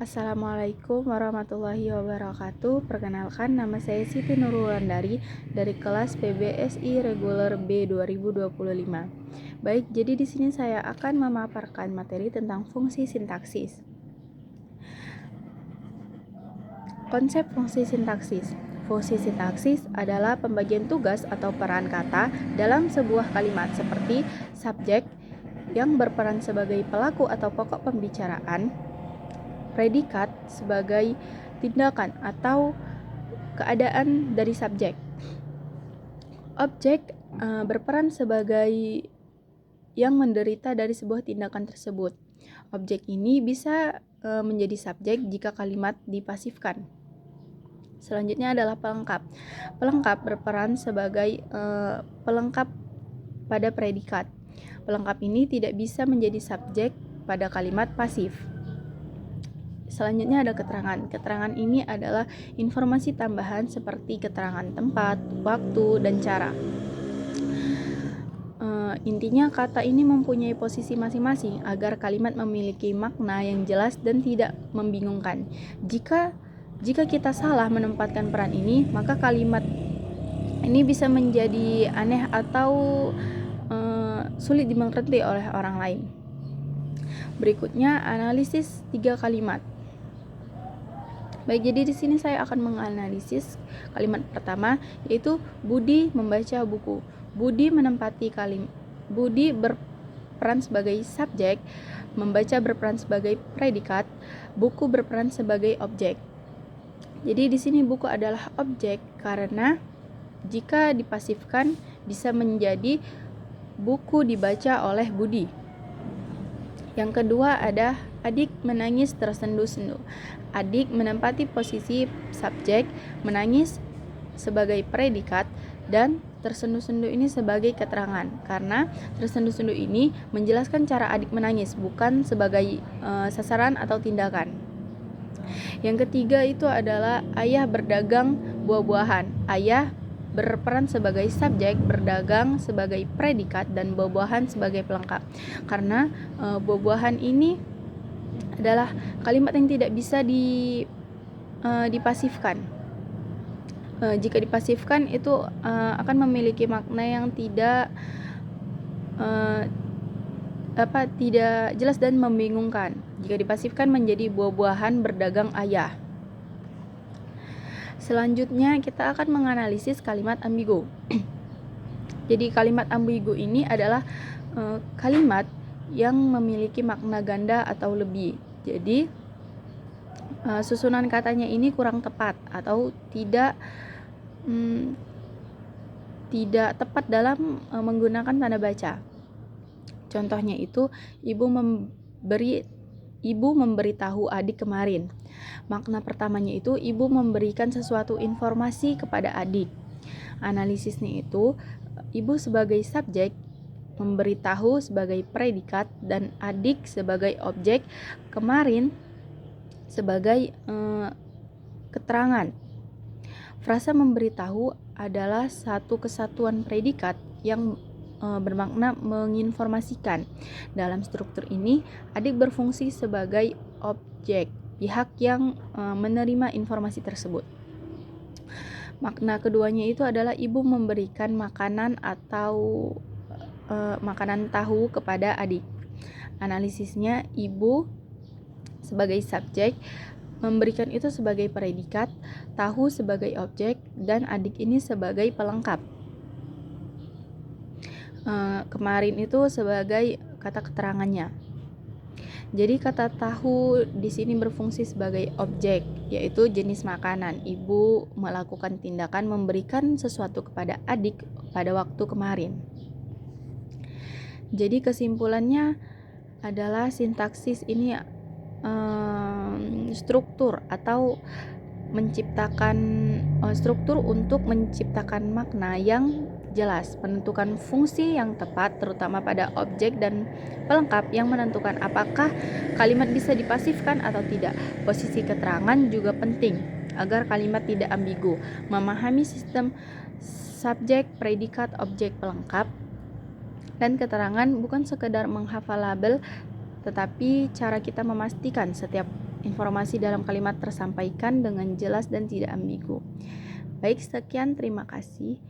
Assalamualaikum warahmatullahi wabarakatuh. Perkenalkan, nama saya Siti Nurwulandari dari kelas PBSI Reguler B 2025. Baik, jadi di sini saya akan memaparkan materi tentang fungsi sintaksis. Konsep fungsi sintaksis. Fungsi sintaksis adalah pembagian tugas atau peran kata dalam sebuah kalimat seperti subjek yang berperan sebagai pelaku atau pokok pembicaraan, predikat sebagai tindakan atau keadaan dari subjek. Objek berperan sebagai yang menderita dari sebuah tindakan tersebut. Objek ini bisa menjadi subjek jika kalimat dipasifkan. Selanjutnya adalah pelengkap. Pelengkap berperan sebagai pelengkap pada predikat. Pelengkap ini tidak bisa menjadi subjek pada kalimat pasif. Selanjutnya ada keterangan. Keterangan ini adalah informasi tambahan seperti keterangan tempat, waktu, dan cara. Intinya kata ini mempunyai posisi masing-masing agar kalimat memiliki makna yang jelas dan tidak membingungkan. Jika kita salah menempatkan peran ini, maka kalimat ini bisa menjadi aneh atau sulit dimengerti oleh orang lain. Berikutnya analisis 3 kalimat. Baik, jadi di sini saya akan menganalisis kalimat pertama, yaitu Budi membaca buku. Budi berperan sebagai subjek, membaca berperan sebagai predikat, buku berperan sebagai objek. Jadi di sini buku adalah objek karena jika dipasifkan bisa menjadi buku dibaca oleh Budi. Yang kedua ada adik menangis tersendu-sendu. Adik menempati posisi subjek, menangis sebagai predikat, dan tersendu-sendu ini sebagai keterangan. Karena tersendu-sendu ini menjelaskan cara adik menangis, bukan sebagai sasaran atau tindakan. Yang ketiga itu adalah ayah berdagang buah-buahan. Ayah berperan sebagai subjek, berdagang sebagai predikat, dan buah-buahan sebagai pelengkap. Karena buah-buahan ini adalah kalimat yang tidak bisa dipasifkan. Jika dipasifkan itu akan memiliki makna yang tidak jelas dan membingungkan. Jika dipasifkan menjadi buah-buahan berdagang ayah. Selanjutnya kita akan menganalisis kalimat ambigu. Jadi kalimat ambigu ini adalah kalimat yang memiliki makna ganda atau lebih. Jadi susunan katanya ini kurang tepat atau tidak tepat dalam menggunakan tanda baca. Contohnya itu ibu memberitahu adik kemarin. Makna pertamanya itu ibu memberikan sesuatu informasi kepada adik. Analisisnya itu ibu sebagai subjek, memberitahu sebagai predikat, dan adik sebagai objek, kemarin sebagai keterangan. Frasa memberitahu adalah satu kesatuan predikat yang bermakna menginformasikan. Dalam struktur ini, adik berfungsi sebagai objek, pihak yang menerima informasi tersebut. Makna keduanya itu adalah ibu memberikan makanan atau makanan tahu kepada adik. Analisisnya ibu sebagai subjek, memberikan itu sebagai predikat, tahu sebagai objek, dan adik ini sebagai pelengkap. Kemarin itu sebagai kata keterangannya. Jadi kata tahu di sini berfungsi sebagai objek, yaitu jenis makanan. Ibu melakukan tindakan memberikan sesuatu kepada adik pada waktu kemarin. Jadi kesimpulannya adalah sintaksis ini struktur atau menciptakan struktur untuk menciptakan makna yang jelas, menentukan fungsi yang tepat terutama pada objek dan pelengkap yang menentukan apakah kalimat bisa dipasifkan atau tidak. Posisi keterangan juga penting agar kalimat tidak ambigu. Memahami sistem subjek, predikat, objek, pelengkap, dan keterangan bukan sekedar menghafal label, tetapi cara kita memastikan setiap Informasi dalam kalimat tersampaikan dengan jelas dan tidak ambigu. Baik, sekian, terima kasih.